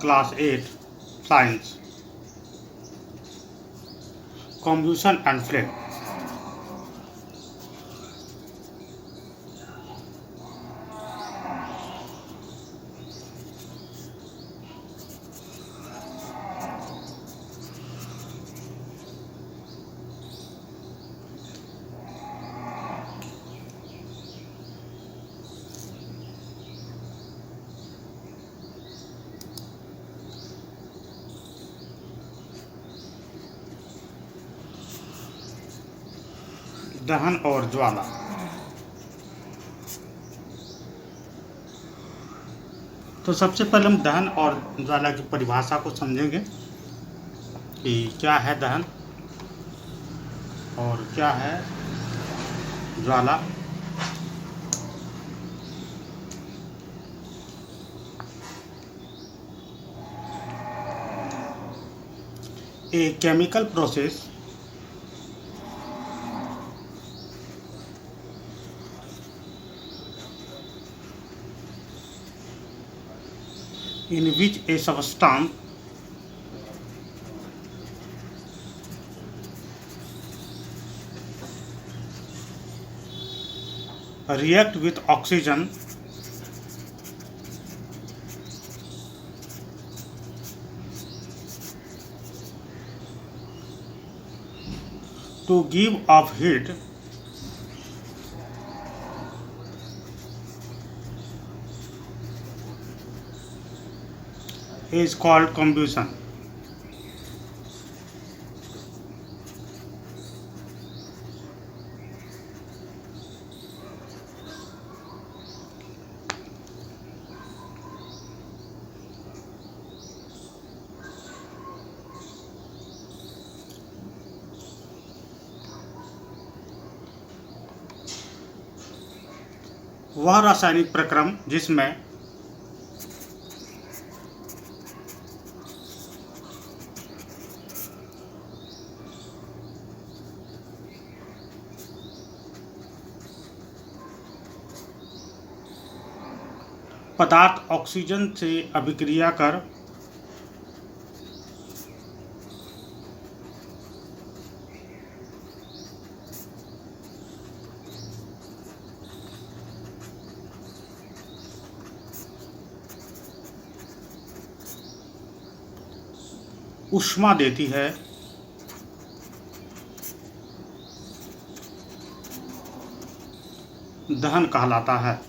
Class 8 Science Combustion and Flame। दहन और ज्वाला। तो सबसे पहले हम दहन और ज्वाला की परिभाषा को समझेंगे कि क्या है दहन और क्या है ज्वाला। A chemical process in which a substance react with oxygen to give off heat is called combustion। वह रासायनिक प्रक्रम जिसमें पदार्थ ऑक्सीजन से अभिक्रिया कर ऊष्मा देती है दहन कहलाता है।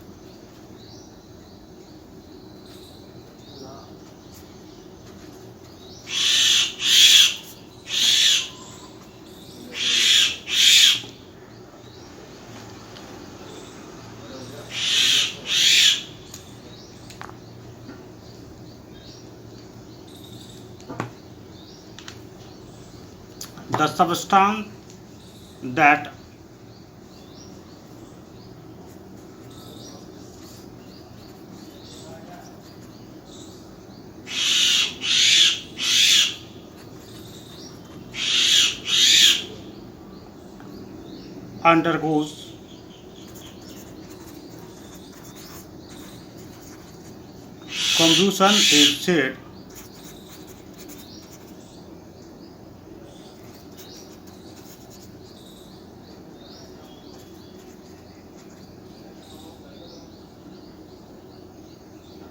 The substance that undergoes combustion is said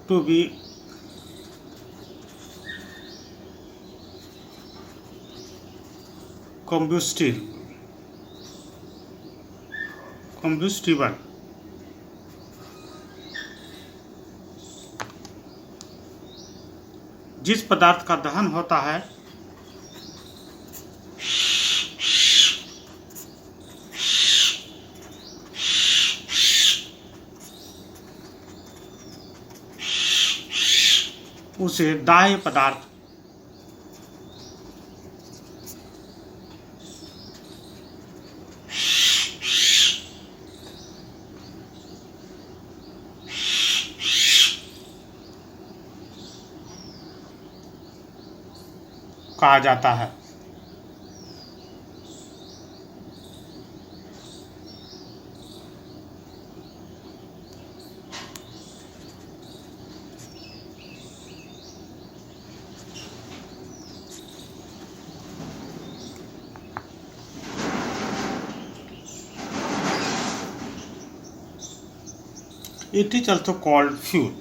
to be combustible। जिस पदार्थ का दहन होता है उसे दाह्य पदार्थ कहा जाता है। It is also called fuel.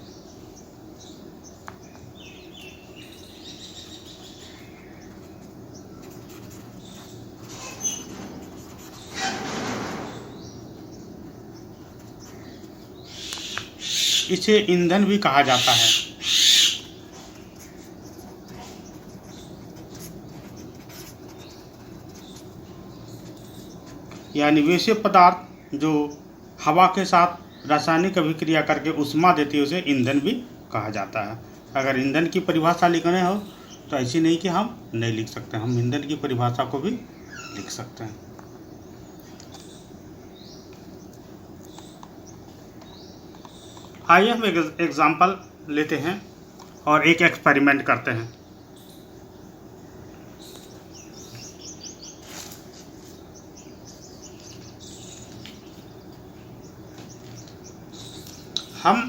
इसे ईंधन भी कहा जाता है। यानी वैसे पदार्थ जो हवा के साथ रासायनिक अभिक्रिया करके ऊष्मा देती है उसे ईंधन भी कहा जाता है। अगर ईंधन की परिभाषा लिखने हो तो ऐसी नहीं कि हम नहीं लिख सकते, हम ईंधन की परिभाषा को भी लिख सकते हैं। आइए हम एक एग्जाम्पल लेते हैं और एक एक्सपेरिमेंट करते हैं। हम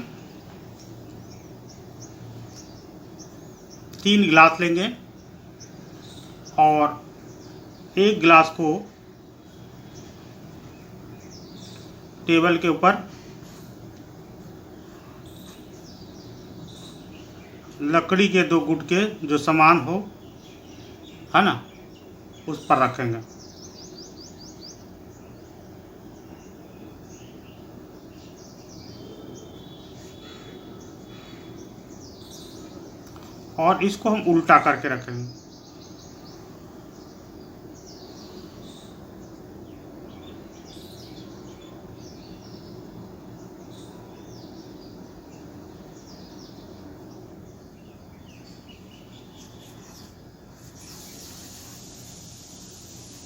3 गिलास लेंगे और एक गिलास को टेबल के ऊपर लकड़ी के 2 गुटके जो समान हो, है ना, उस पर रखेंगे। और इसको हम उल्टा करके रखेंगे।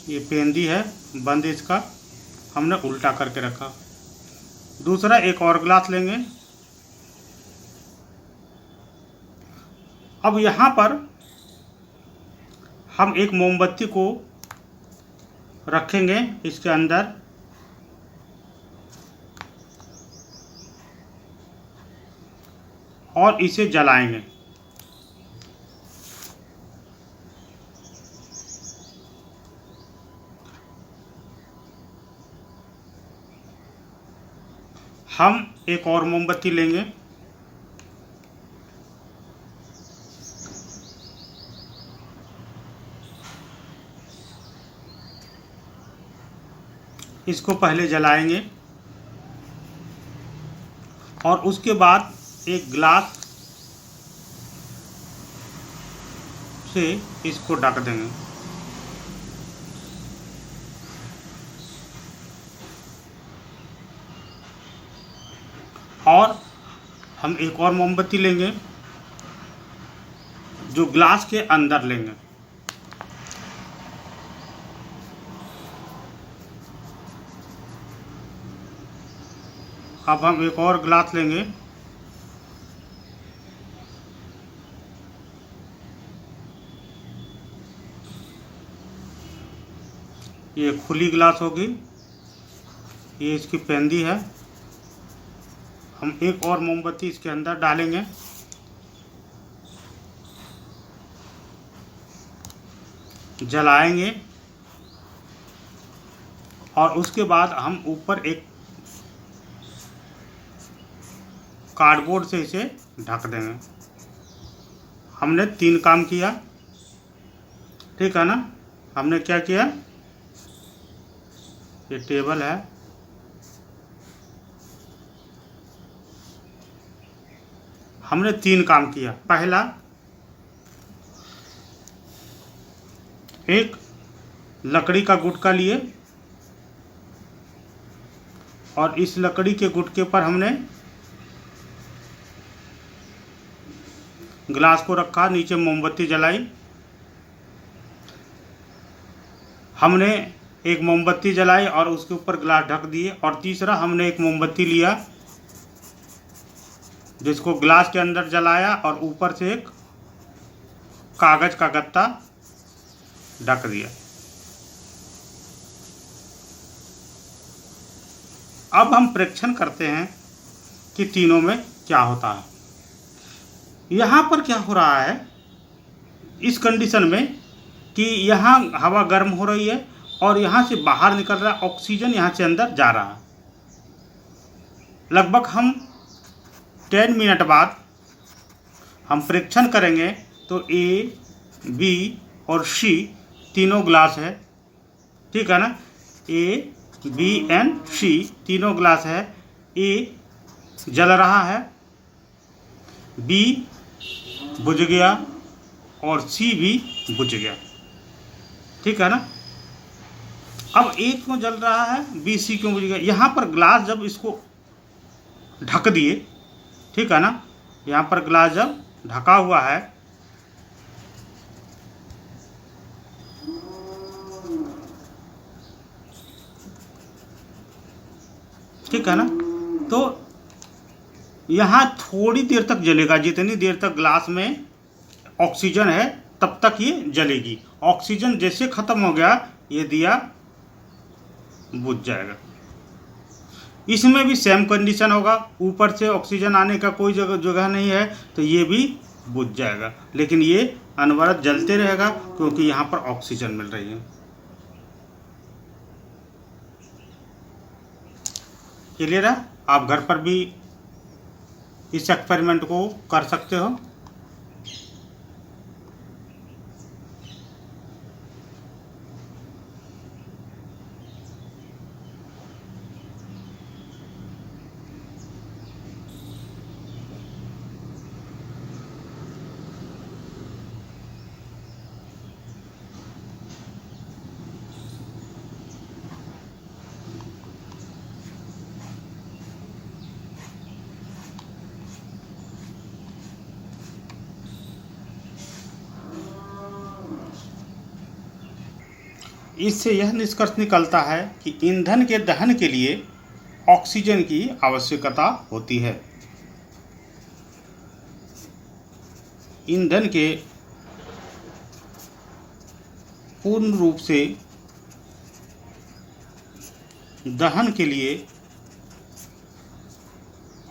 ये पेंदी है बंद, इसका हमने उल्टा करके रखा। दूसरा एक और गिलास लेंगे। अब यहाँ पर हम एक मोमबत्ती को रखेंगे इसके अंदर और इसे जलाएंगे। हम एक और मोमबत्ती लेंगे इसको पहले जलाएंगे और उसके बाद एक गिलास से इसको ढक देंगे। और हम एक और मोमबत्ती लेंगे जो ग्लास के अंदर लेंगे। अब हम एक और गिलास लेंगे ये खुली गिलास होगी, ये इसकी पेंदी है। हम एक और मोमबत्ती इसके अंदर डालेंगे जलाएंगे और उसके बाद हम ऊपर एक कार्डबोर्ड से इसे ढक देंगे। हमने 3 काम किया, ठीक है ना। हमने क्या किया, ये टेबल है, हमने 3 काम किया। पहला, एक लकड़ी का गुटका लिए और इस लकड़ी के गुटके पर हमने गिलास को रखा, नीचे मोमबत्ती जलाई। हमने एक मोमबत्ती जलाई और उसके ऊपर गिलास ढक दिए। और तीसरा, हमने एक मोमबत्ती लिया जिसको गिलास के अंदर जलाया और ऊपर से एक कागज का गत्ता ढक दिया। अब हम परीक्षण करते हैं कि तीनों में क्या होता है। यहाँ पर क्या हो रहा है इस कंडीशन में कि यहाँ हवा गर्म हो रही है और यहाँ से बाहर निकल रहा ऑक्सीजन यहाँ से अंदर जा रहा है। लगभग हम 10 मिनट बाद हम परीक्षण करेंगे तो ए, बी और सी तीनों ग्लास है, ठीक है ना। ए, बी एंड सी तीनों ग्लास है। ए जल रहा है, बी बुझ गया और सी भी बुझ गया, ठीक है ना। अब ए क्यों जल रहा है, बी सी क्यों बुझ गया? यहाँ पर ग्लास जब इसको ढक दिए, ठीक है ना, यहाँ पर ग्लास जब ढका हुआ है ठीक है ना, तो यहाँ थोड़ी देर तक जलेगा, जितनी देर तक ग्लास में ऑक्सीजन है तब तक ये जलेगी। ऑक्सीजन जैसे खत्म हो गया ये दिया बुझ जाएगा। इसमें भी सेम कंडीशन होगा, ऊपर से ऑक्सीजन आने का कोई जगह नहीं है तो ये भी बुझ जाएगा, लेकिन ये अनवरत जलते रहेगा क्योंकि यहाँ पर ऑक्सीजन मिल रही है। क्लियर है? आप घर पर भी इस एक्सपेरिमेंट को कर सकते हो। इससे यह निष्कर्ष निकलता है कि ईंधन के दहन के लिए ऑक्सीजन की आवश्यकता होती है। ईंधन के पूर्ण रूप से दहन के लिए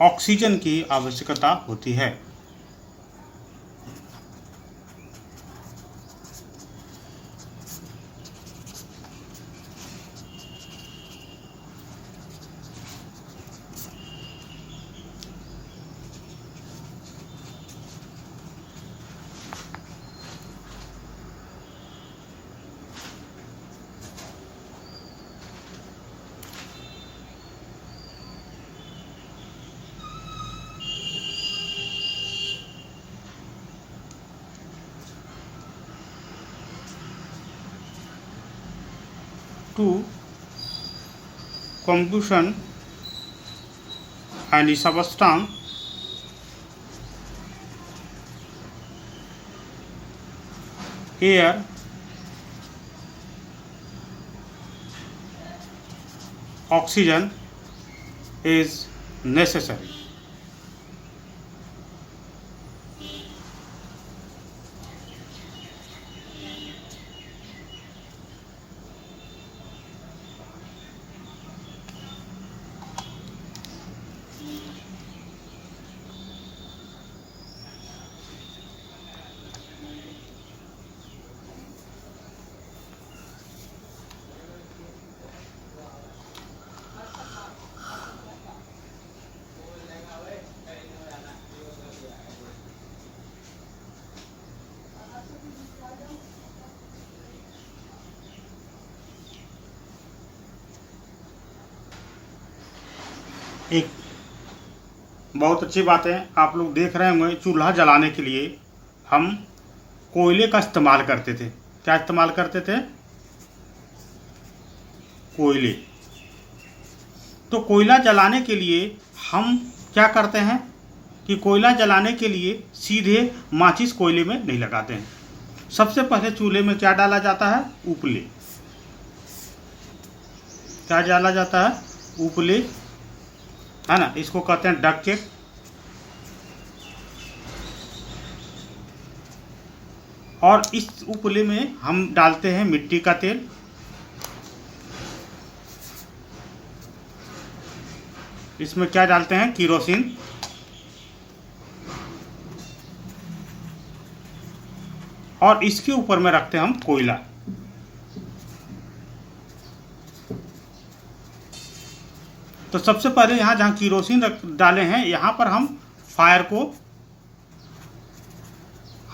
ऑक्सीजन की आवश्यकता होती है। To combustion any substance air, oxygen is necessary. एक बहुत अच्छी बात है, आप लोग देख रहे होंगे चूल्हा जलाने के लिए हम कोयले का इस्तेमाल करते थे। क्या इस्तेमाल करते थे? कोयले। तो कोयला जलाने के लिए हम क्या करते हैं कि कोयला जलाने के लिए सीधे माचिस कोयले में नहीं लगाते हैं। सबसे पहले चूल्हे में क्या डाला जाता है? उपले। क्या डाला जाता है? उपले, है ना, इसको कहते हैं डक्के। और इस उपले में हम डालते हैं मिट्टी का तेल। इसमें क्या डालते हैं? केरोसिन। और इसके ऊपर में रखते हैं हम कोयला। तो सबसे पहले यहाँ जहाँ केरोसिन डाले हैं यहाँ पर हम फायर को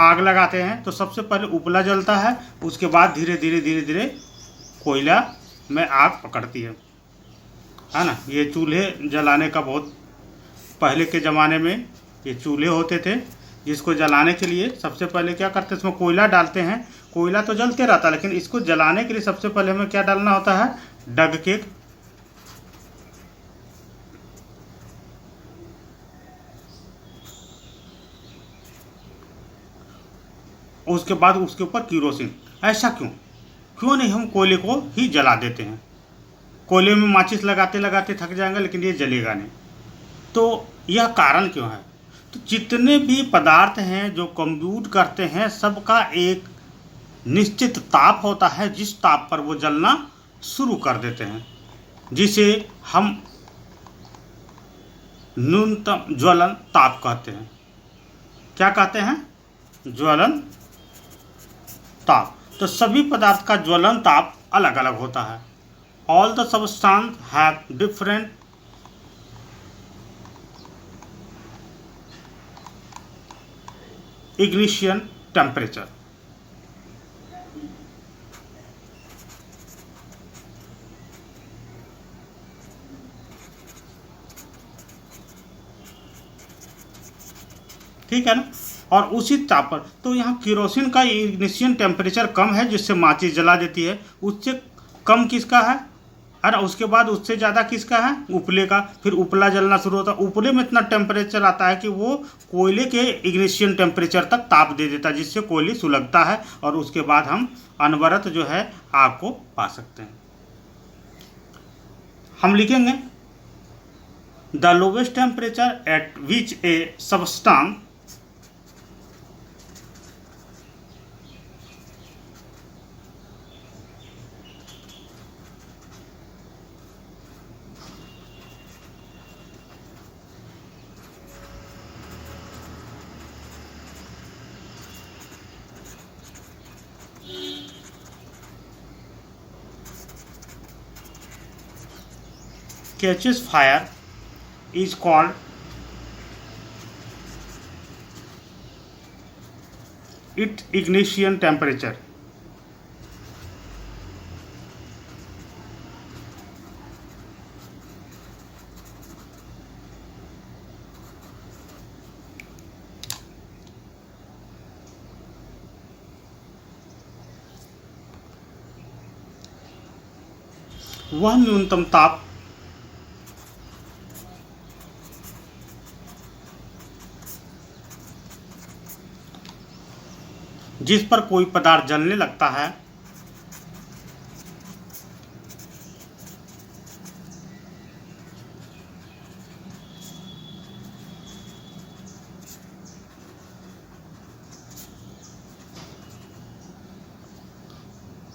आग लगाते हैं तो सबसे पहले उपला जलता है, उसके बाद धीरे धीरे धीरे धीरे कोयला में आग पकड़ती है ना। ये चूल्हे जलाने का बहुत पहले के ज़माने में ये चूल्हे होते थे, जिसको जलाने के लिए सबसे पहले क्या करते हैं, इसमें कोयला डालते हैं। कोयला तो जलते रहता है, लेकिन इसको जलाने के लिए सबसे पहले हमें क्या डालना होता है, डग के उसके बाद उसके ऊपर केरोसिन। ऐसा क्यों नहीं हम कोयले को ही जला देते हैं। कोयले में माचिस लगाते लगाते थक जाएंगे, लेकिन ये जलेगा नहीं। तो यह कारण क्यों है? तो जितने भी पदार्थ हैं जो कंप्यूट करते हैं, सबका एक निश्चित ताप होता है, जिस ताप पर वो जलना शुरू कर देते हैं, जिसे हम न्यूनतम ज्वलन ताप कहते हैं। क्या कहते हैं? ज्वलन ताप। तो सभी पदार्थ का ज्वलन ताप अलग अलग होता है। All the substance have different ignition temperature. ठीक है ना। और उसी ताप पर, तो यहाँ केरोसिन का इग्निशन टेम्परेचर कम है, जिससे माचिस जला देती है। उससे कम किसका है ना, उसके बाद उससे ज़्यादा किसका है, उपले का। फिर उपला जलना शुरू होता है। उपले में इतना टेम्परेचर आता है कि वो कोयले के इग्निशन टेम्परेचर तक ताप दे देता है, जिससे कोयले सुलगता है, और उसके बाद हम अनवरत जो है आग को पा सकते हैं। हम लिखेंगे the lowest temperature at which A substance catches fire is called its ignition temperature. वह न्यूनतम ताप जिस पर कोई पदार्थ जलने लगता है,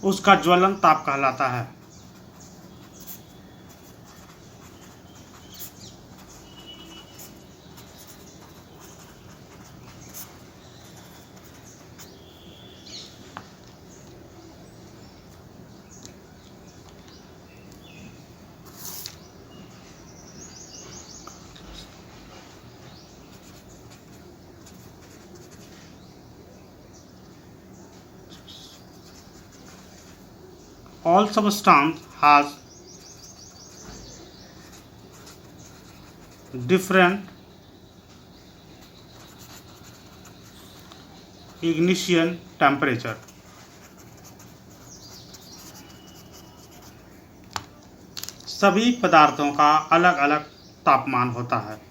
उसका ज्वलन ताप कहलाता है। All substance has different ignition temperature. सभी पदार्थों का अलग अलग तापमान होता है।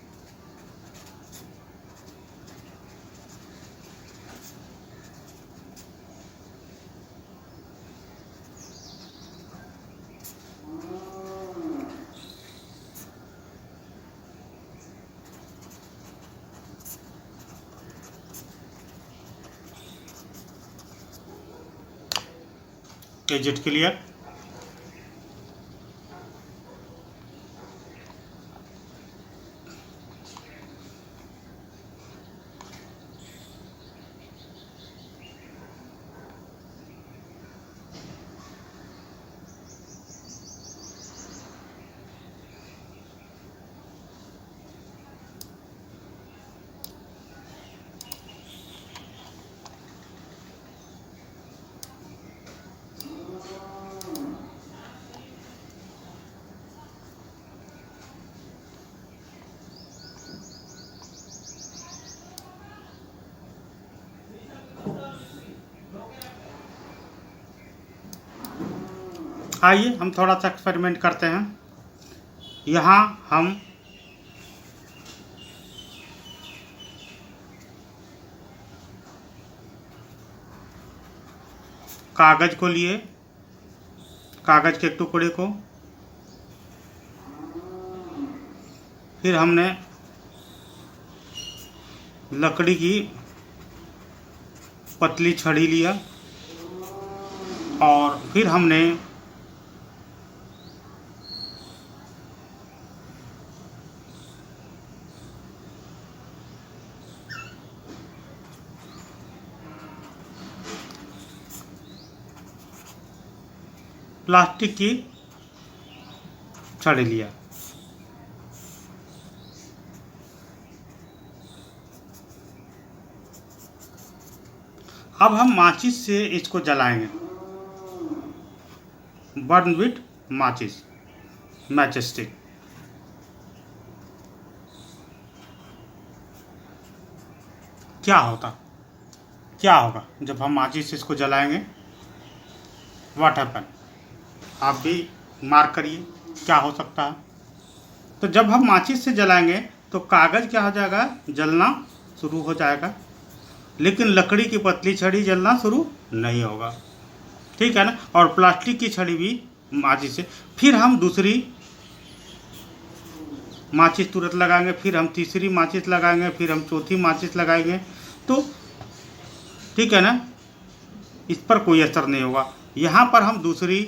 Is it clear? आइए हम थोड़ा सा एक्सपेरिमेंट करते हैं। यहाँ हम कागज को लिए, कागज के टुकड़े को, फिर हमने लकड़ी की पतली छड़ी लिया और फिर हमने प्लास्टिक की छड़ी लिया। अब हम माचिस से इसको जलाएंगे, बर्न विथ माचिस, मैच स्टिक। क्या होगा जब हम माचिस से इसको जलाएंगे? What happen? आप भी मार्क करिए क्या हो सकता है। तो जब हम माचिस से जलाएंगे तो कागज क्या हो जाएगा? जलना शुरू हो जाएगा, लेकिन लकड़ी की पतली छड़ी जलना शुरू नहीं होगा, ठीक है ना। और प्लास्टिक की छड़ी भी माचिस से, फिर हम दूसरी माचिस तुरंत लगाएंगे, फिर हम तीसरी माचिस लगाएंगे, फिर हम चौथी माचिस लगाएंगे, तो ठीक है ना, इस पर कोई असर नहीं होगा। यहाँ पर हम दूसरी,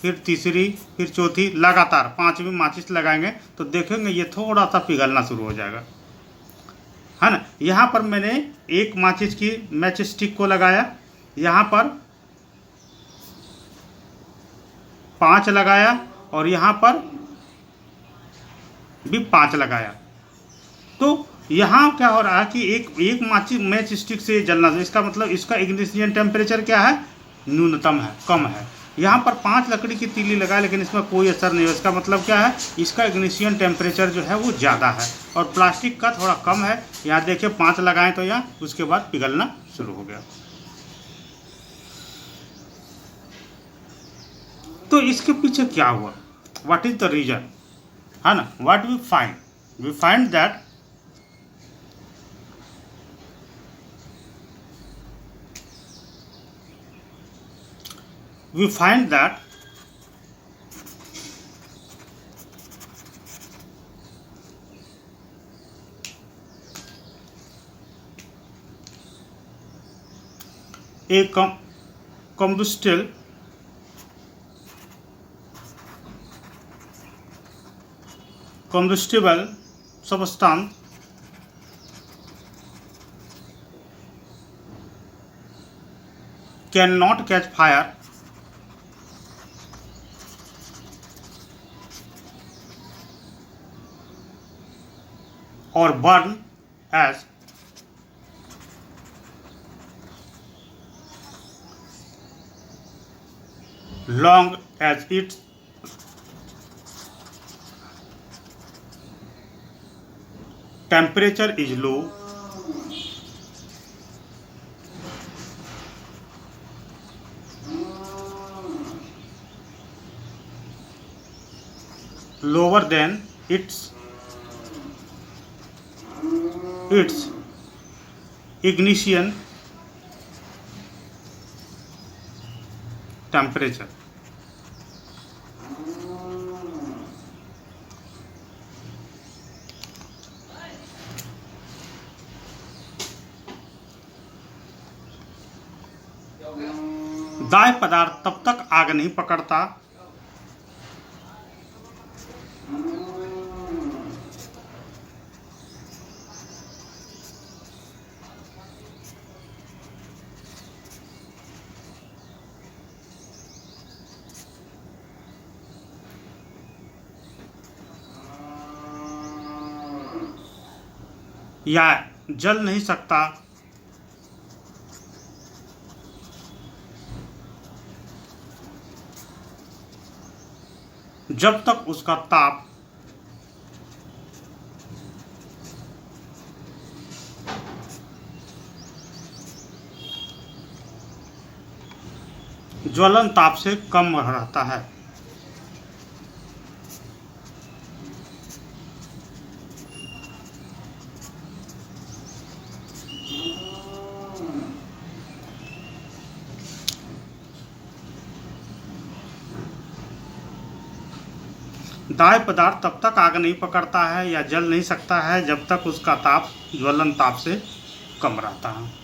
फिर तीसरी, फिर चौथी, लगातार पांचवी माचिस लगाएंगे तो देखेंगे ये थोड़ा सा पिघलना शुरू हो जाएगा, है ना। यहाँ पर मैंने एक माचिस की मैच स्टिक को लगाया, यहाँ पर 5 लगाया और यहाँ पर भी 5 लगाया। तो यहाँ क्या हो रहा है कि एक माचिस मैच स्टिक से जलना, इसका मतलब इसका इग्निशन टेम्परेचर क्या है? न्यूनतम है, कम है। यहाँ पर 5 लकड़ी की तीली लगाए लेकिन इसमें कोई असर नहीं है, इसका मतलब क्या है? इसका इग्निशन टेम्परेचर जो है वो ज़्यादा है और प्लास्टिक का थोड़ा कम है। यहाँ देखिए 5 लगाएं तो यहाँ उसके बाद पिघलना शुरू हो गया। तो इसके पीछे क्या हुआ? व्हाट इज द रीजन, है ना? What we find that a combustible substance cannot catch fire or burn as long as its temperature is low, lower than its ignition temperature. दाह्य पदार्थ तब तक आग नहीं पकड़ता या जल नहीं सकता जब तक उसका ताप ज्वलन ताप से कम रहता है। दाह्य पदार्थ तब तक आग नहीं पकड़ता है या जल नहीं सकता है जब तक उसका ताप ज्वलन ताप से कम रहता है।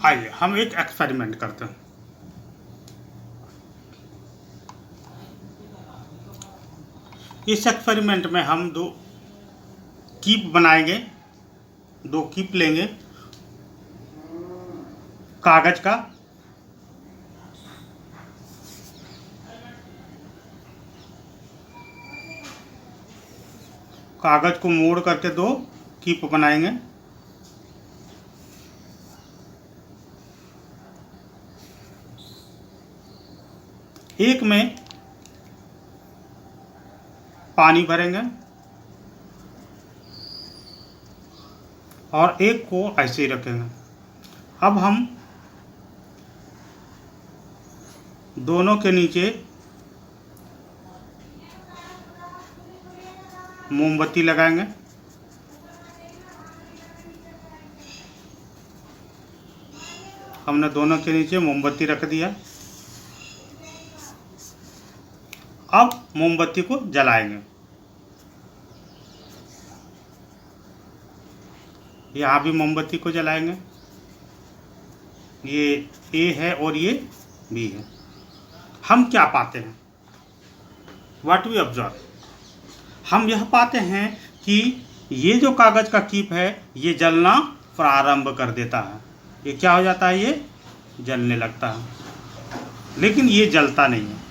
आइए हम एक एक्सपेरिमेंट करते हैं। इस एक्सपेरिमेंट में हम दो कीप बनाएंगे, दो कीप लेंगे कागज का। कागज को मोड़ करके दो कीप बनाएंगे। एक में पानी भरेंगे और एक को ऐसे ही रखेंगे। अब हम दोनों के नीचे मोमबत्ती लगाएंगे। हमने दोनों के नीचे मोमबत्ती रख दिया। अब मोमबत्ती को जलाएंगे। यहाँ भी मोमबत्ती को जलाएंगे। ये ए है और ये बी है। हम क्या पाते हैं? व्हाट वी ऑब्जर्व, हम यह पाते हैं कि ये जो कागज का कीप है ये जलना प्रारंभ कर देता है। ये क्या हो जाता है? ये जलने लगता है, लेकिन ये जलता नहीं है।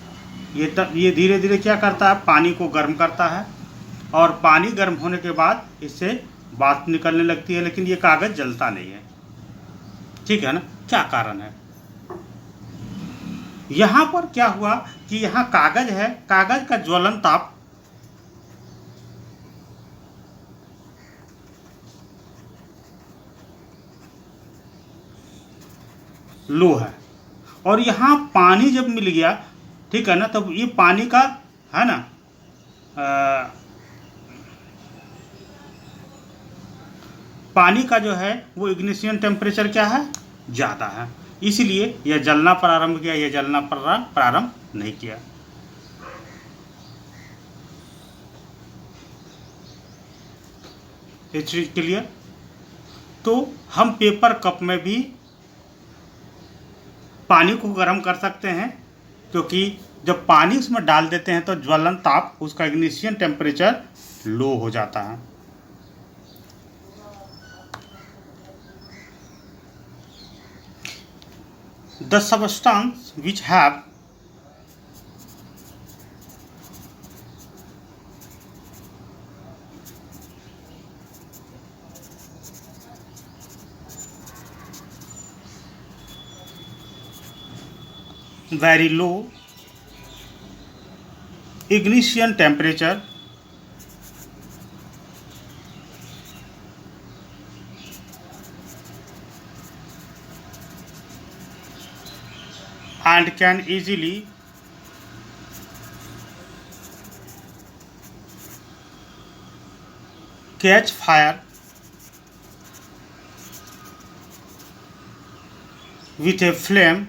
ये धीरे धीरे क्या करता है? पानी को गर्म करता है और पानी गर्म होने के बाद इससे बात निकलने लगती है, लेकिन ये कागज जलता नहीं है। ठीक है ना? क्या कारण है? यहाँ पर क्या हुआ कि यहाँ कागज है, कागज का ज्वलन ताप लो है और यहाँ पानी जब मिल गया, ठीक है ना, तब ये पानी का है ना पानी का जो है वो इग्निशन टेम्परेचर क्या है? ज़्यादा है, इसलिए यह जलना प्रारंभ किया, यह जलना प्रारंभ नहीं किया। इस चीज क्लियर? तो हम पेपर कप में भी पानी को गर्म कर सकते हैं, क्योंकि जब पानी उसमें डाल देते हैं तो ज्वलन ताप, उसका इग्निशन टेम्परेचर लो हो जाता है। The substance which have very low ignition temperature and can easily catch fire with a flame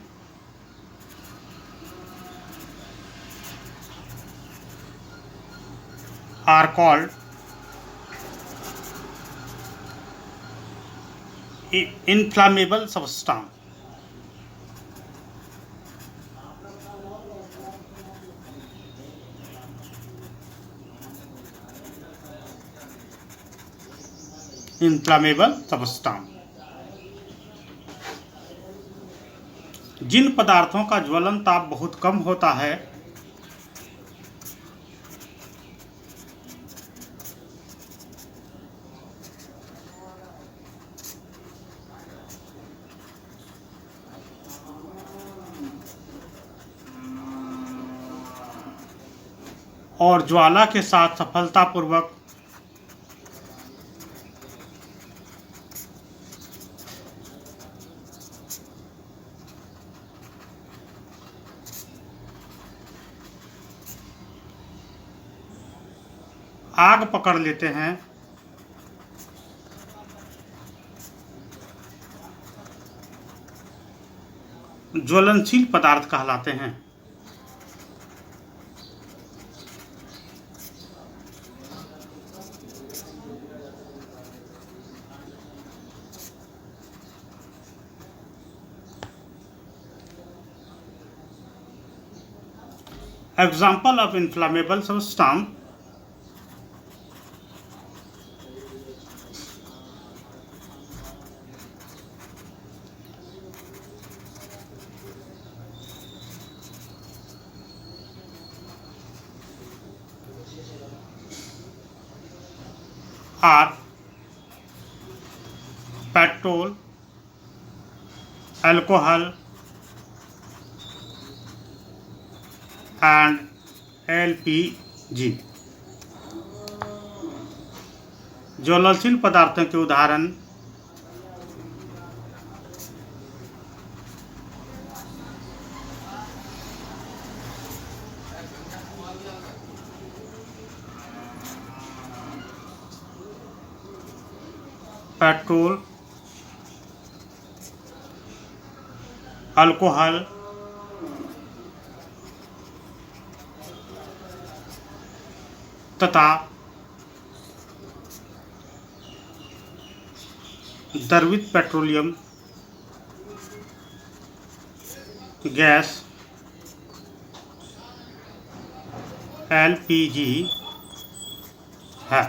are called inflammable substance. Inflammable substance, जिन पदार्थों का ज्वलन ताप बहुत कम होता है और ज्वाला के साथ सफलतापूर्वक आग पकड़ लेते हैं। ज्वलनशील पदार्थ कहलाते हैं। Example of inflammable substance are petrol, alcohol and LPG। ज्वलनशील पदार्थों के उदाहरण पेट्रोल, अल्कोहल, तथा द्रवित पेट्रोलियम गैस LPG है।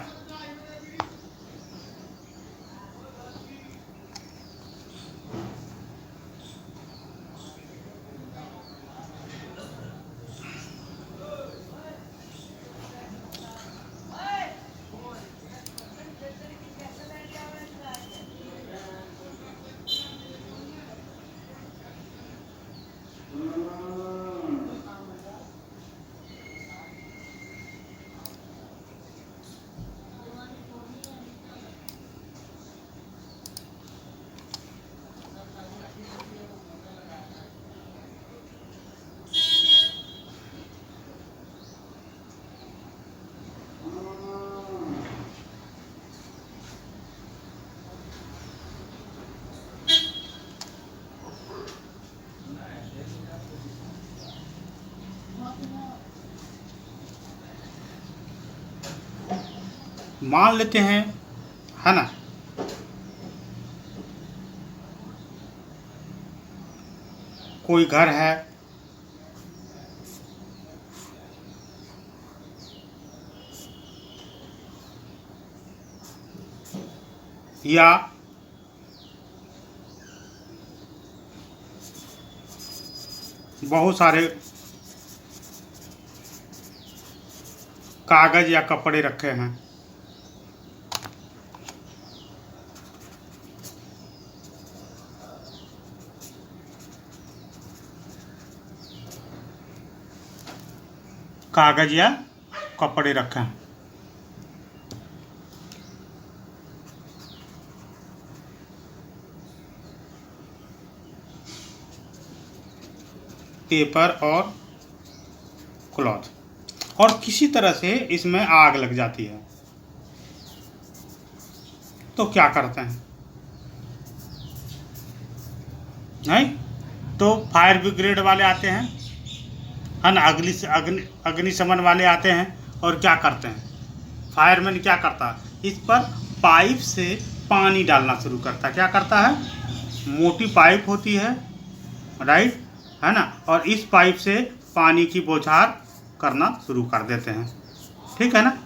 मान लेते हैं, है ना, कोई घर है, या बहुत सारे कागज या कपड़े रखे हैं। कागज या कपड़े रखे हैं। पेपर और क्लॉथ, और किसी तरह से इसमें आग लग जाती है, तो क्या करते हैं? नहीं तो फायर ब्रिगेड वाले आते हैं, है ना, अग्निशमन वाले आते हैं और क्या करते हैं? फायरमैन क्या करता है? इस पर पाइप से पानी डालना शुरू करता है। क्या करता है? मोटी पाइप होती है, राइट, है ना, और इस पाइप से पानी की बौछार करना शुरू कर देते हैं। ठीक है ना।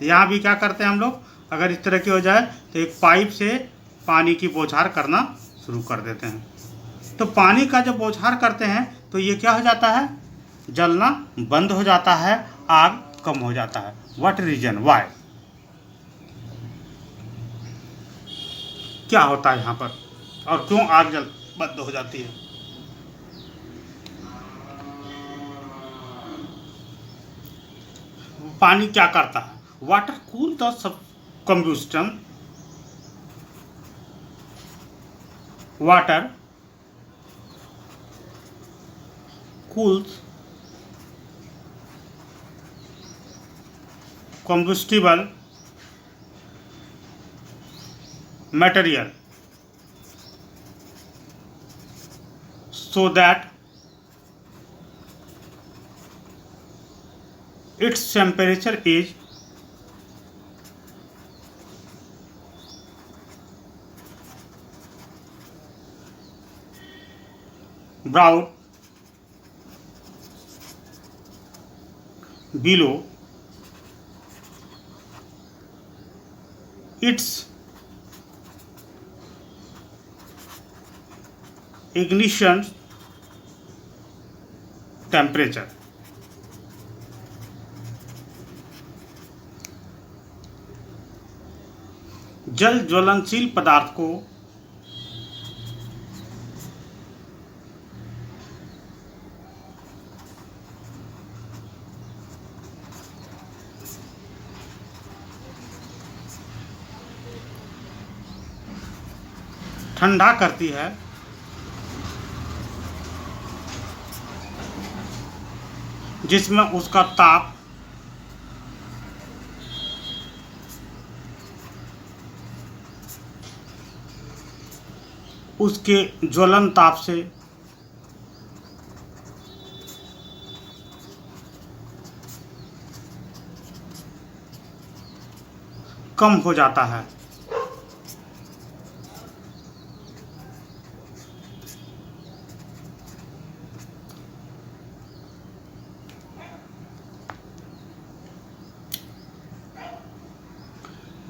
यहाँ भी क्या करते हैं हम लोग, अगर इस तरह की हो जाए तो एक पाइप से पानी की बौछार करना शुरू कर देते हैं। तो पानी का जब बौछार करते हैं तो ये क्या हो जाता है? जलना बंद हो जाता है, आग कम हो जाता है। What reason, why? क्या होता है यहाँ पर और क्यों आग जल बंद हो जाती है? पानी क्या करता है? Water cool the combustion, water cools combustible material so that its temperature is brought below its ignition temperature. जल ज्वलनशील पदार्थ को ठंडा करती है जिसमें उसका ताप उसके ज्वलन ताप से कम हो जाता है।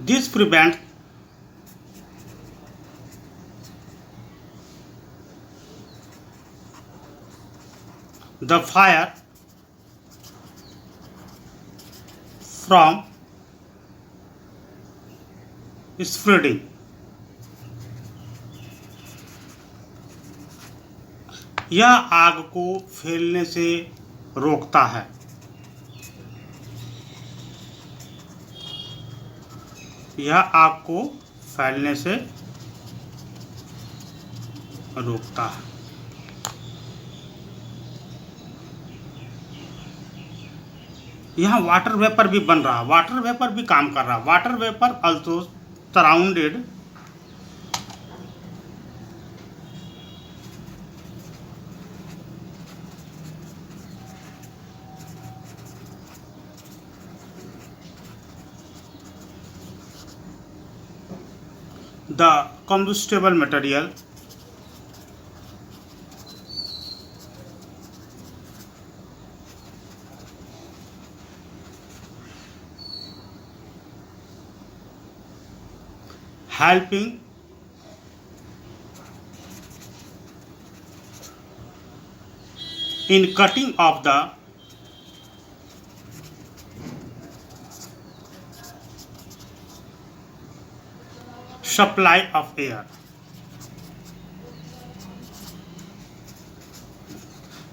This prevents the fire from spreading. यह आग को फैलने से रोकता है। यह आग को फैलने से रोकता है। यहाँ वाटर वेपर भी बन रहा है, वाटर वेपर भी काम कर रहा है। Water vapour also surrounded the combustible material helping in cutting off the supply of air।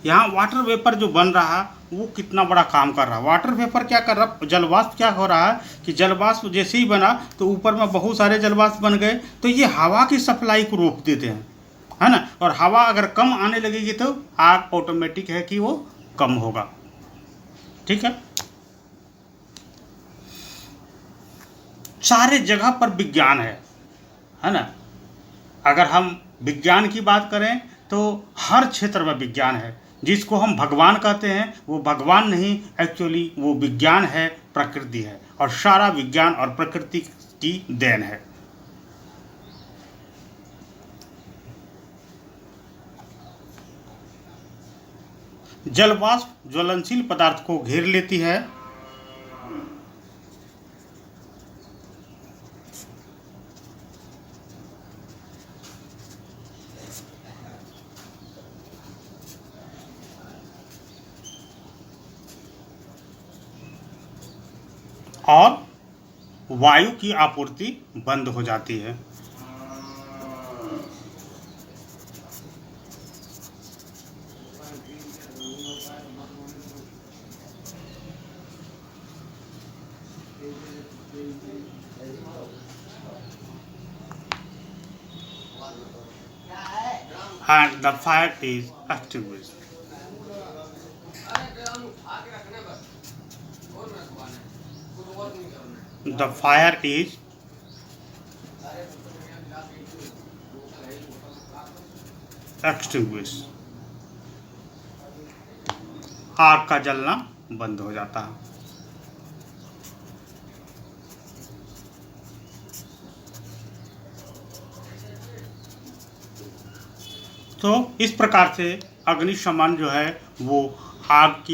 यहाँ वाटर वेपर जो बन रहा है वो कितना बड़ा काम कर रहा है। वाटर वेपर क्या कर रहा है, जलवाष्प क्या हो रहा है कि जलवाष्प जैसे ही बना तो ऊपर में बहुत सारे जलवाष्प बन गए, तो ये हवा की सप्लाई को रोक देते हैं, है ना। और हवा अगर कम आने लगेगी तो आग ऑटोमेटिक है कि वो कम होगा। ठीक है, सारे जगह पर विज्ञान है ना। अगर हम विज्ञान की बात करें तो हर क्षेत्र में विज्ञान है। जिसको हम भगवान कहते हैं वो भगवान नहीं, एक्चुअली वो विज्ञान है, प्रकृति है, और सारा विज्ञान और प्रकृति की देन है। जलवाष्प ज्वलनशील पदार्थ को घेर लेती है और वायु की आपूर्ति बंद हो जाती है। and the fire is extinguished. The fire is extinguished. आग का जलना बंद हो जाता है। तो इस प्रकार से अग्निशमन जो है वो आग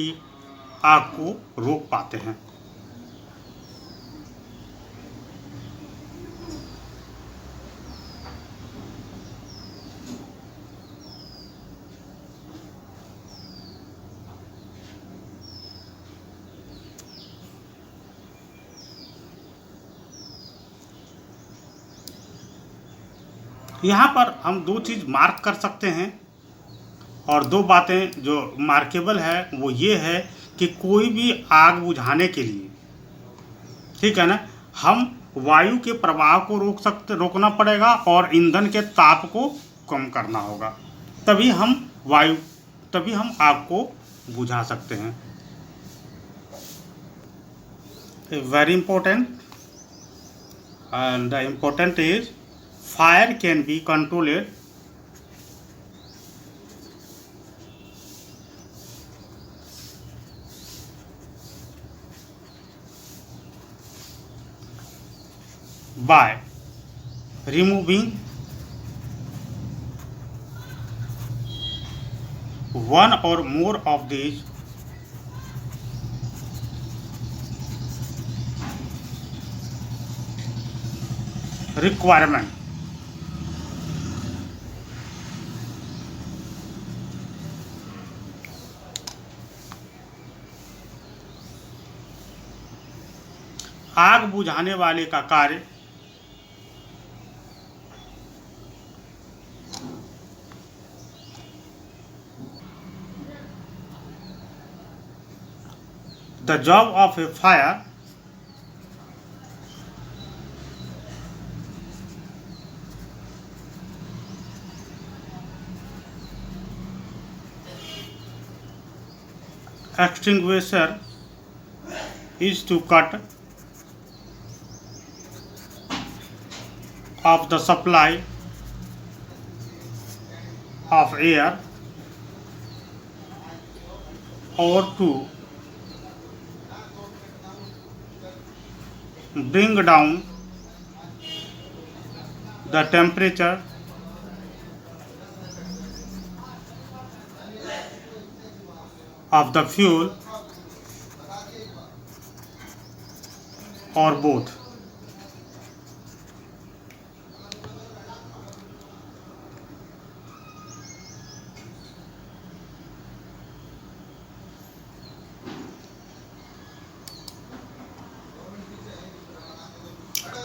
को रोक पाते हैं। यहाँ पर हम दो चीज़ मार्क कर सकते हैं, और दो बातें जो मार्केबल है वो ये है कि कोई भी आग बुझाने के लिए, ठीक है ना, हम वायु के प्रवाह को रोकना पड़ेगा और ईंधन के ताप को कम करना होगा, तभी हम आग को बुझा सकते हैं। Very important, and the important is fire can be controlled by removing one or more of these requirement. आग बुझाने वाले का कार्य the job of a fire extinguisher is to cut off the supply of air or to bring down the temperature of the fuel or both.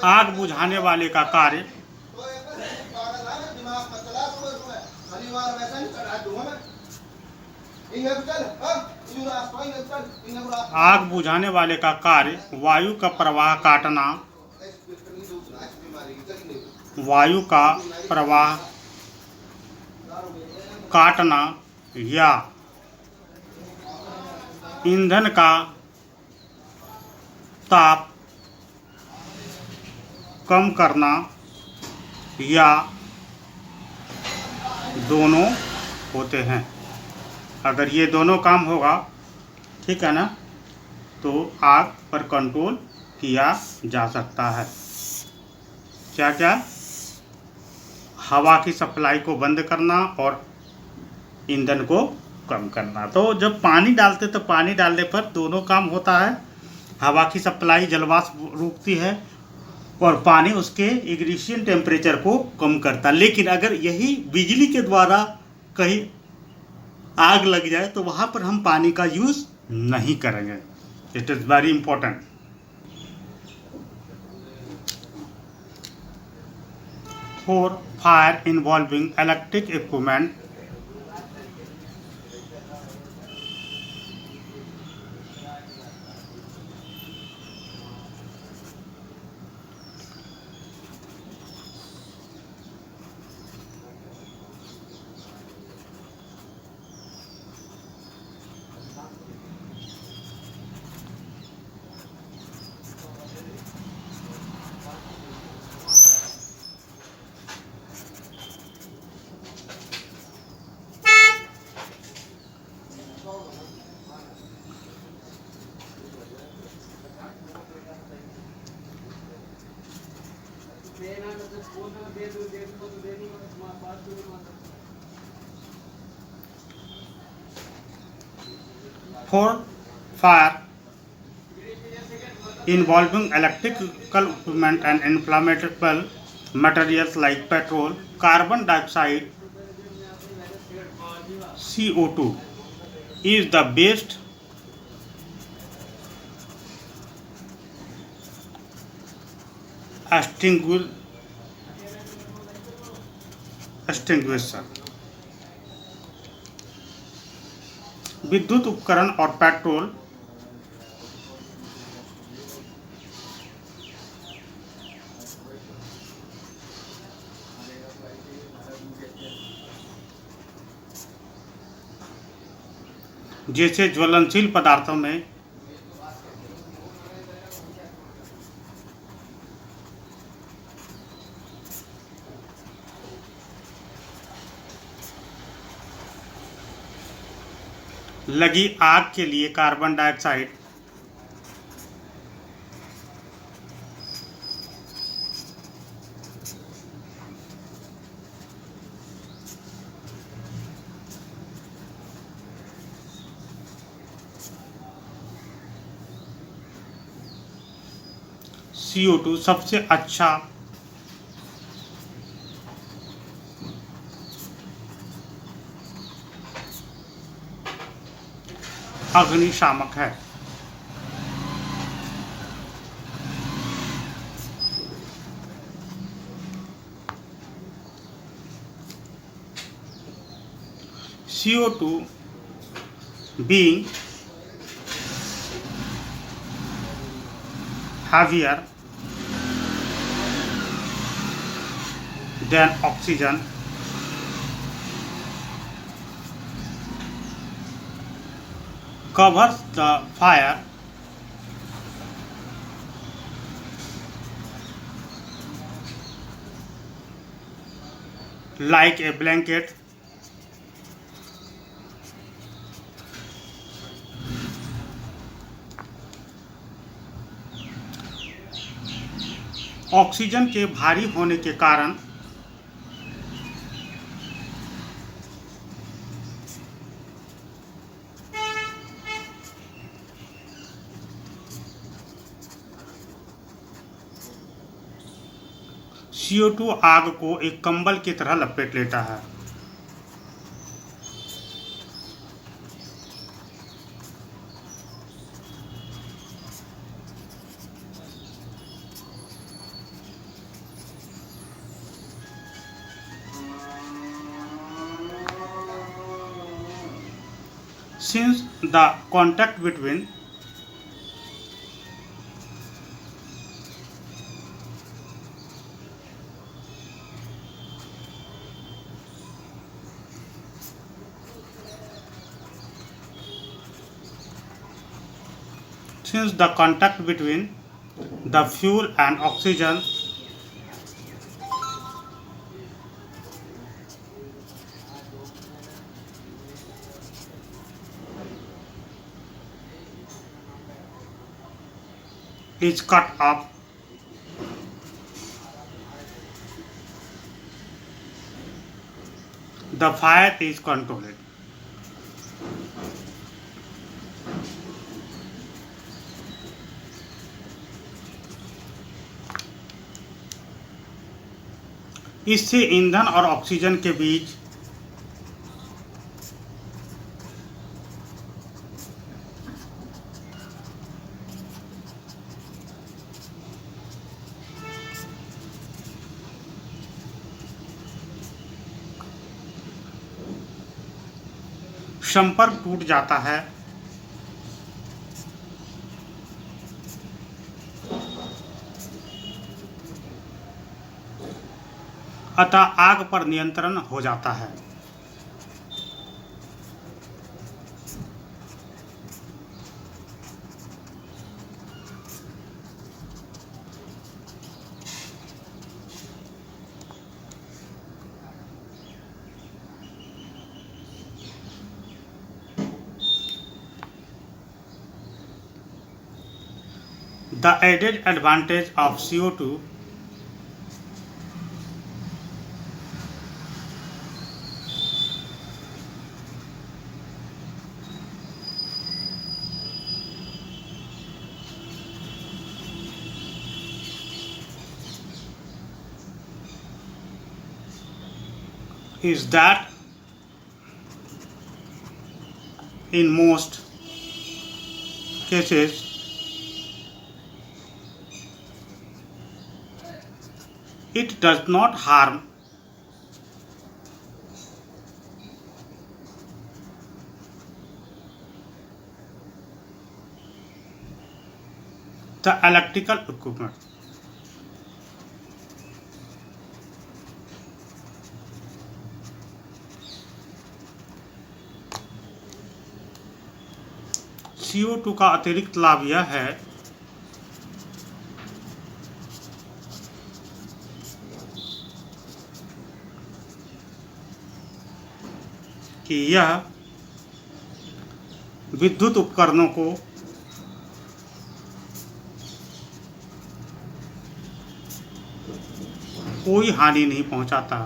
आग बुझाने वाले का कार्य वायु का प्रवाह काटना या ईंधन का ताप कम करना या दोनों होते हैं। अगर ये दोनों काम होगा, ठीक है ना, तो आग पर कंट्रोल किया जा सकता है। क्या क्या? हवा की सप्लाई को बंद करना और ईंधन को कम करना। तो जब पानी डालते तो पानी डालने पर दोनों काम होता है। हवा की सप्लाई जलवाष्प रोकती है और पानी उसके इग्निशन टेम्परेचर को कम करता है। लेकिन अगर यही बिजली के द्वारा कहीं आग लग जाए तो वहाँ पर हम पानी का यूज़ नहीं करेंगे। It is very important. For fire involving electric equipment, For fire involving electrical equipment and inflammable materials like petrol, carbon dioxide, CO2 is the best extinguisher. विद्युत उपकरण और पेट्रोल जैसे ज्वलनशील पदार्थों में लगी आग के लिए कार्बन डाइऑक्साइड CO2 सबसे अच्छा अग्निशामक है। CO2 being heavier than oxygen covers the fire like a blanket. Oxygen के भारी होने के कारण CO2 आग को एक कंबल की तरह लपेट लेता है। Since the contact between the fuel and oxygen is cut off, the fire is controlled. इससे ईंधन और ऑक्सीजन के बीच संपर्क टूट जाता है। अतः आग पर नियंत्रण हो जाता है। The added advantage of CO2 is that in most cases it does not harm the electrical equipment. CO2 का अतिरिक्त लाभ यह है कि यह विद्युत उपकरणों को कोई हानि नहीं पहुंचाता।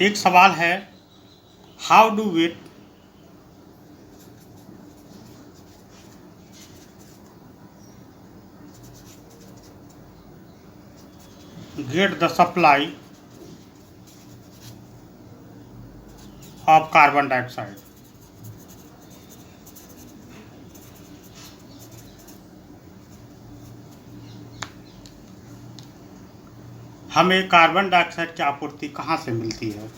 एक सवाल है, how do we get the supply of carbon dioxide? हमें कार्बन डाइऑक्साइड की आपूर्ति कहाँ से मिलती है?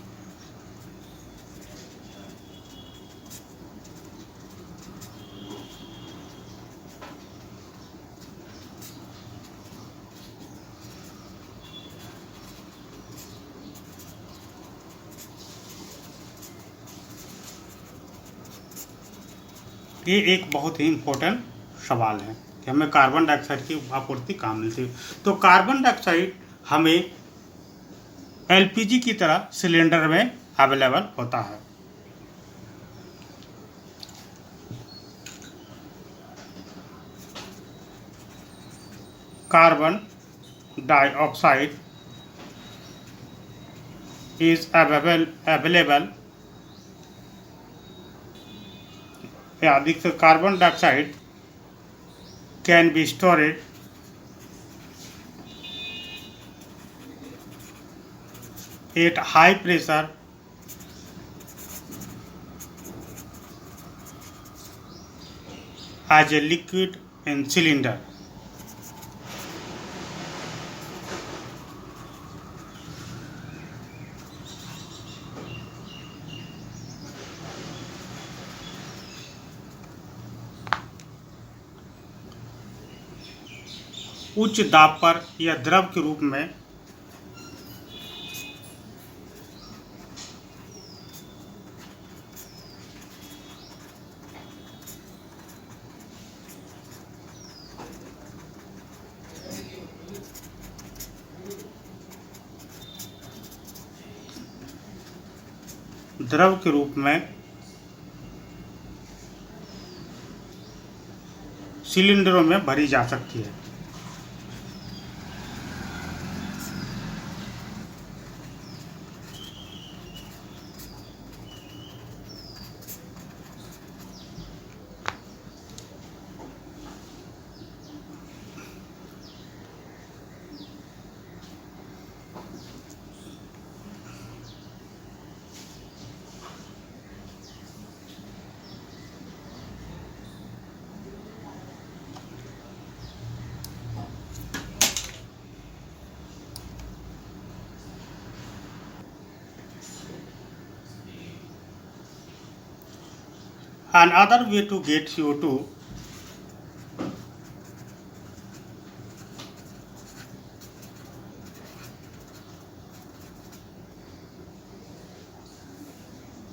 ये एक बहुत ही इम्पोर्टेंट सवाल है कि हमें कार्बन डाइऑक्साइड की आपूर्ति कहाँ मिलती है। तो कार्बन डाइऑक्साइड हमें एलपीजी की तरह सिलेंडर में अवेलेबल होता है। Carbon dioxide is available carbon dioxide can be stored at high pressure as a liquid in cylinder. उच्च दाब पर यह द्रव के रूप में सिलेंडरों में भरी जा सकती है। Another way to get CO2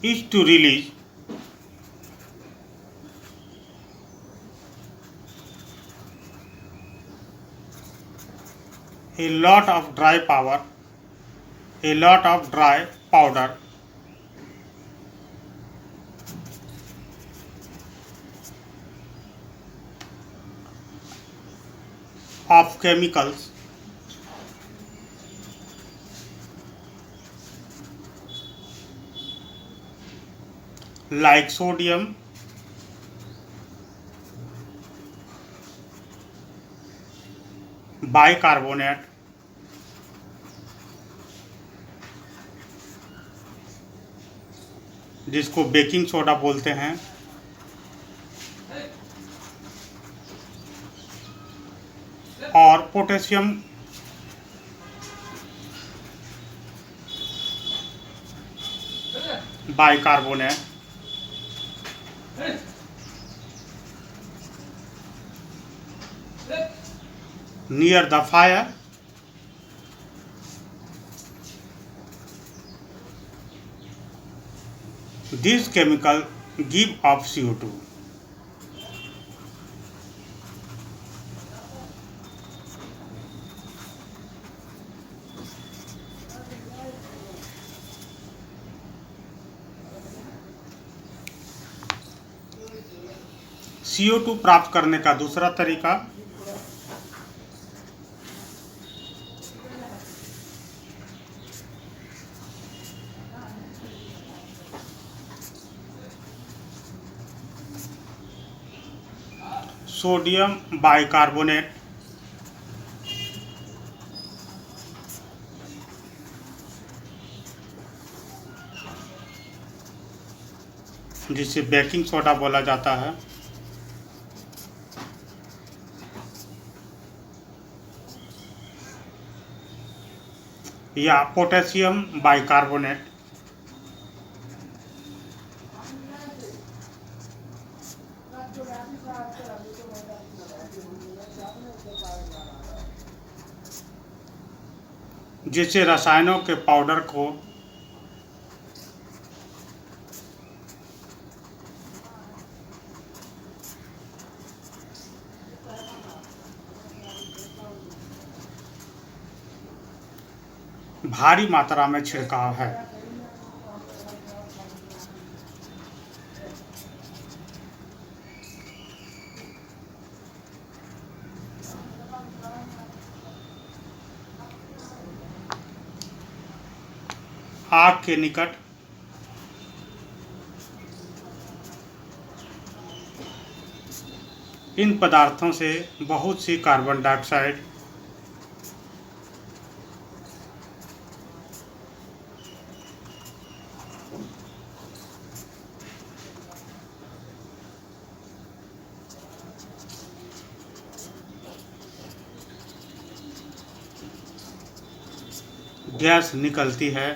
is to release a lot of dry powder of chemicals like sodium, bicarbonate, जिसको बेकिंग सोडा बोलते हैं, और potassium bicarbonate near the fire these chemicals give off CO2. CO2 प्राप्त करने का दूसरा तरीका sodium bicarbonate जिसे बेकिंग सोडा बोला जाता है, या पोटेशियम बाइकार्बोनेट जिससे रसायनों के पाउडर को भारी मात्रा में छिड़काव है। आग के निकट इन पदार्थों से बहुत सी कार्बन डाइऑक्साइड गैस निकलती है,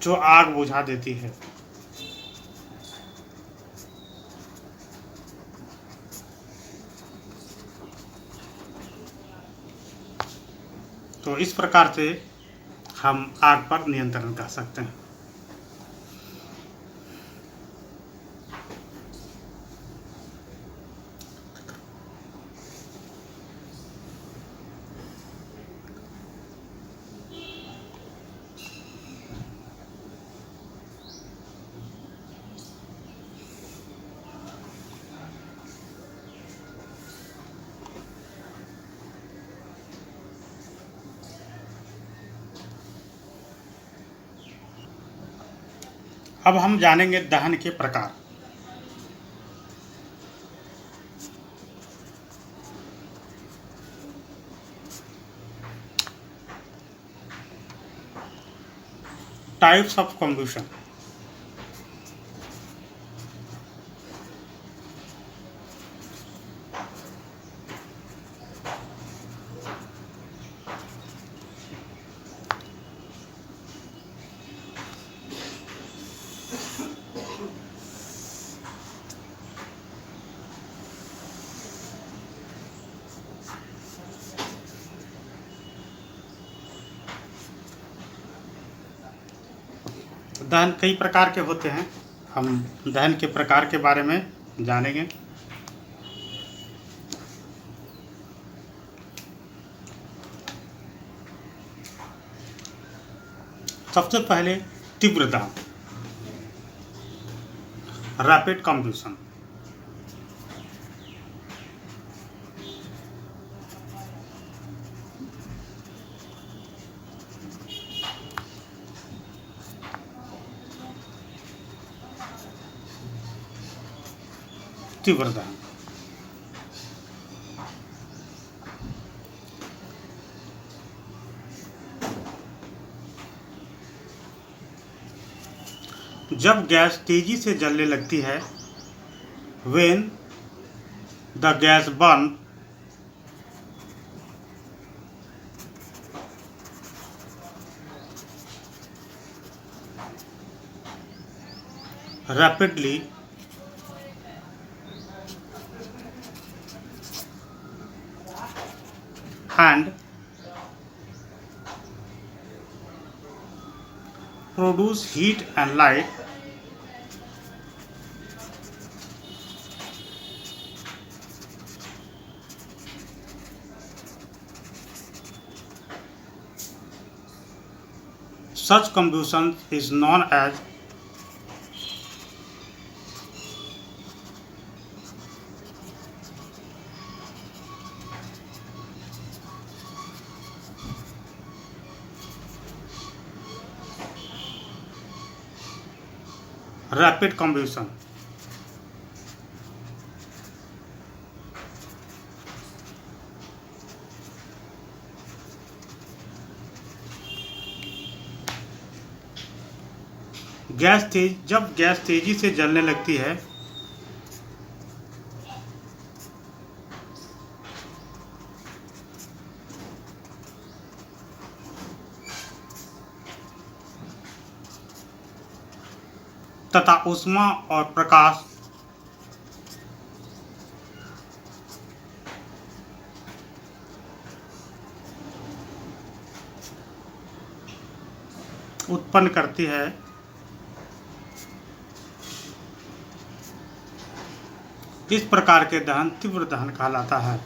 जो आग बुझा देती है। तो इस प्रकार से हम आग पर नियंत्रण कर सकते हैं। अब हम जानेंगे दहन के प्रकार। Types of combustion. दहन कई प्रकार के होते हैं। हम दहन के प्रकार के बारे में जानेंगे। सबसे पहले तीव्र दहन, रैपिड कम्बशन। तीव्र दहन जब गैस तेजी से जलने लगती है, when the gas burn rapidly and produce heat and light, such combustion is known as rapid combustion। जब गैस तेजी से जलने लगती है, तथा ऊष्मा और प्रकाश उत्पन्न करती है, इस प्रकार के दहन तीव्र दहन कहलाता है।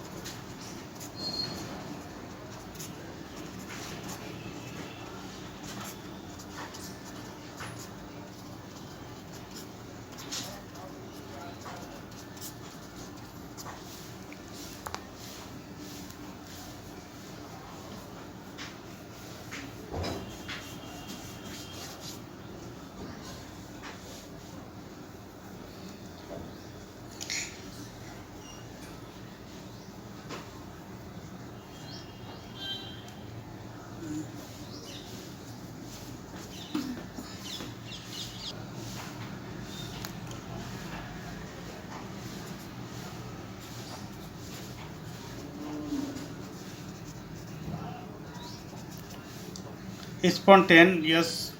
Spontaneous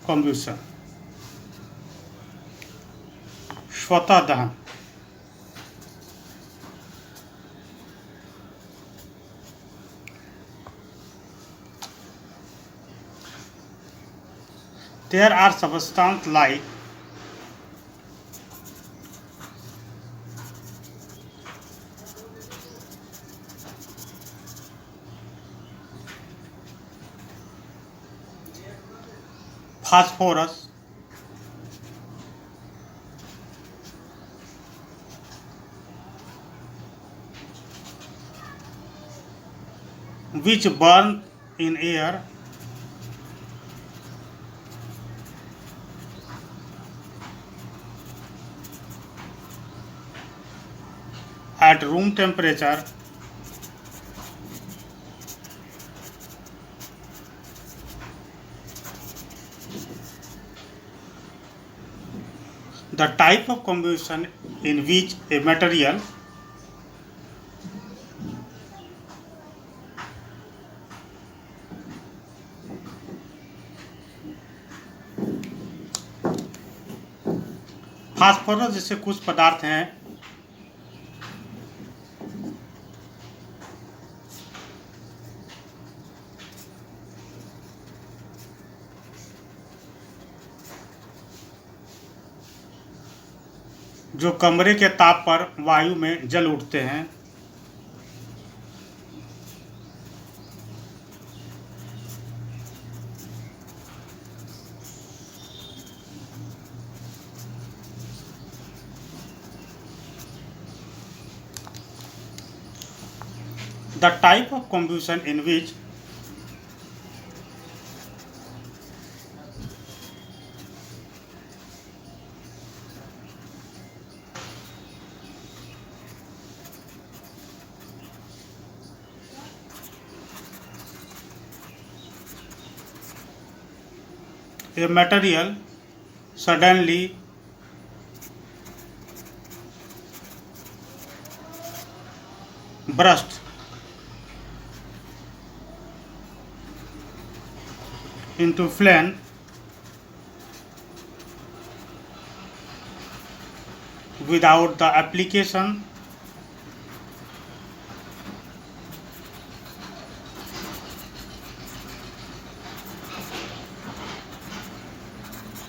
combustion, स्वतः दहन। There are substances like phosphorus, which burn in air, at room temperature, the type of combustion in which a material phosphorus जैसे कुछ पदार्थ हैं जो कमरे के ताप पर वायु में जल उठते हैं। The type of combustion in which a material suddenly bursts into flame without the application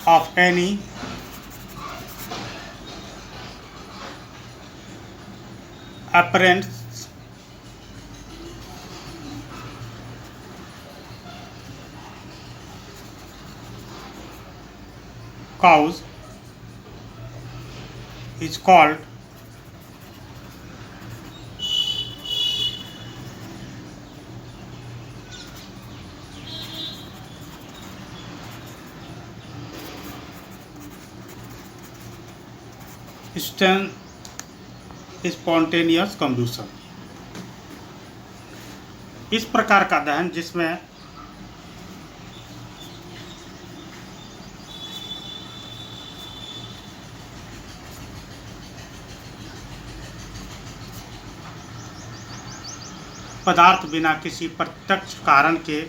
of any apparent cause is called spontaneous combustion। इस प्रकार का दहन जिसमें पदार्थ बिना किसी प्रत्यक्ष कारण के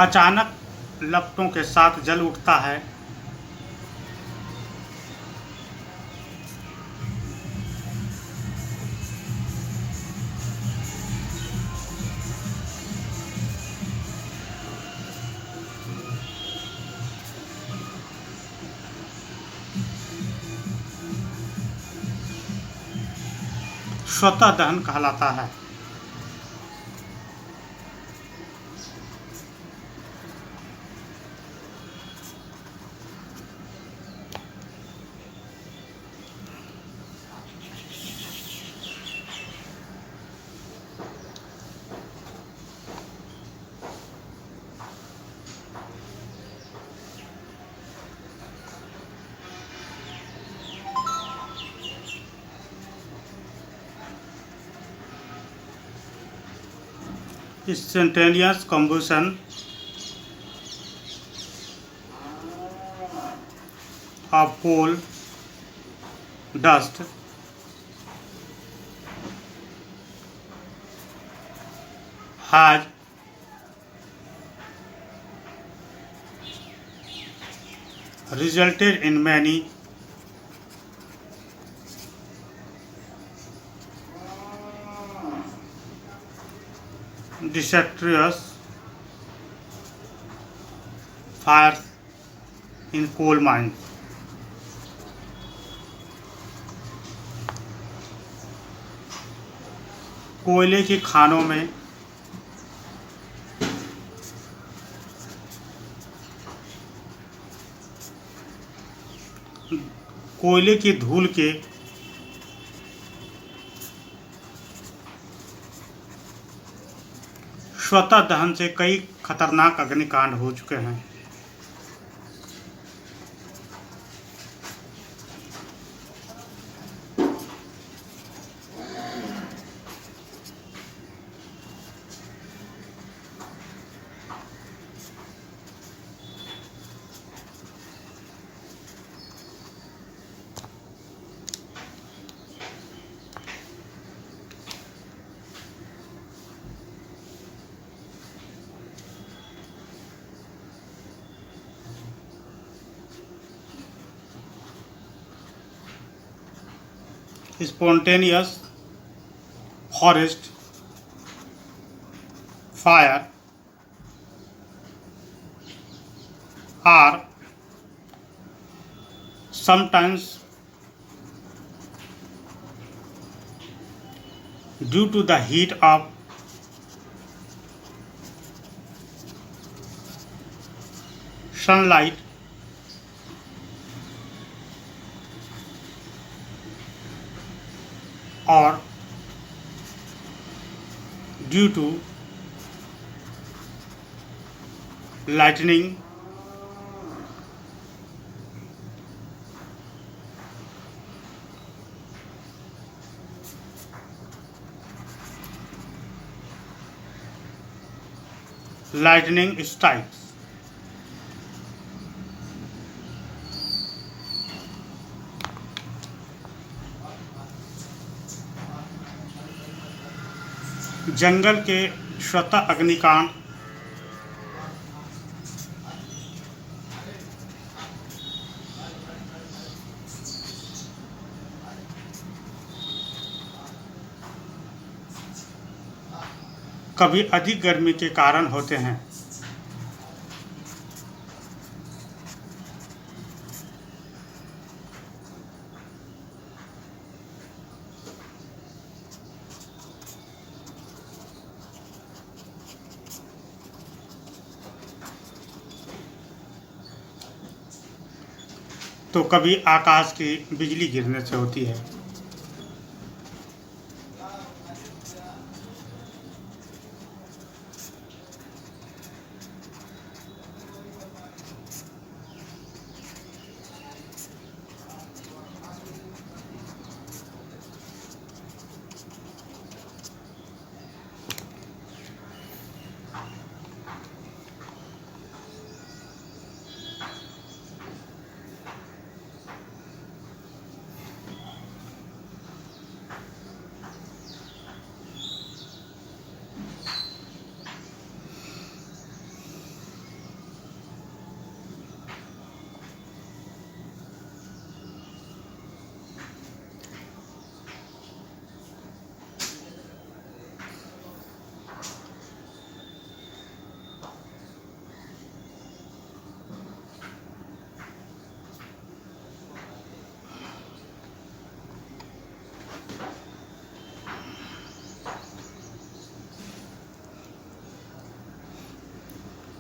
अचानक लपटों के साथ जल उठता है, स्वतः दहन कहलाता है। Instantaneous combustion of coal dust has resulted in many disastrous fires in coal mines। कोयले की खानों में कोयले की धूल के स्वतः दहन से कई खतरनाक अग्निकांड हो चुके हैं। spontaneous forest fire are sometimes due to the heat of sunlight or due to lightning strikes. जंगल के स्वतः अग्निकांड कभी अधिक गर्मी के कारण होते हैं। तो कभी आकाश की बिजली गिरने से होती है।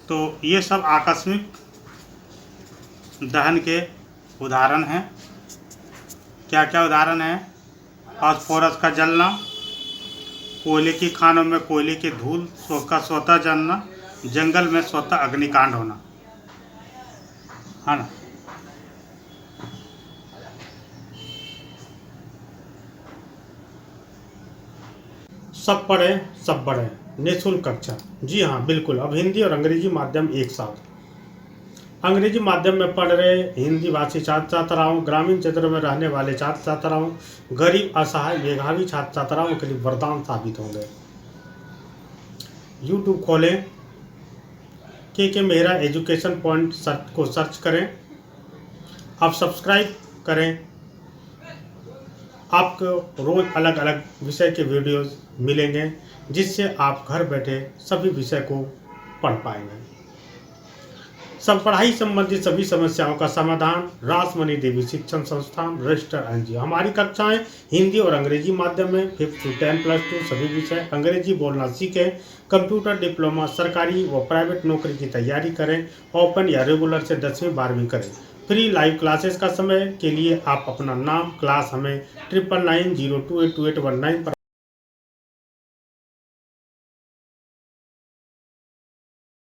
तो ये सब आकस्मिक दहन के उदाहरण हैं। क्या क्या उदाहरण हैं? फास्फोरस का जलना, कोयले की खानों में कोयले की धूल का स्वतः जलना, जंगल में स्वतः अग्निकांड होना, है ना। सब पढ़ें सब बढ़ें निःशुल्क कक्षा। जी हाँ, बिल्कुल। अब हिंदी और अंग्रेजी माध्यम एक साथ। अंग्रेजी माध्यम में पढ़ रहे हिंदी भाषी छात्र छात्राओं, ग्रामीण क्षेत्रों में रहने वाले छात्र छात्राओं, गरीब असहाय मेधावी छात्र छात्राओं के लिए वरदान साबित होंगे। यूट्यूब खोलें, के मेहरा एजुकेशन पॉइंट को सर्च करें। आप सब्सक्राइब करें। आपको रोज़ अलग अलग विषय के वीडियोस मिलेंगे, जिससे आप घर बैठे सभी विषय को पढ़ पाएंगे। सब पढ़ाई संबंधित सभी समस्याओं का समाधान रासमणि देवी शिक्षण संस्थान रजिस्टर NGO। हमारी कक्षाएं हिंदी और अंग्रेजी माध्यम में 5th to 10+2 सभी विषय। अंग्रेजी बोलना सीखें, कंप्यूटर डिप्लोमा, सरकारी व प्राइवेट नौकरी की तैयारी करें, ओपन या रेगुलर से 10वीं 12वीं करें। फ्री लाइव क्लासेस का समय के लिए आप अपना नाम, क्लास हमें 9990282819 पर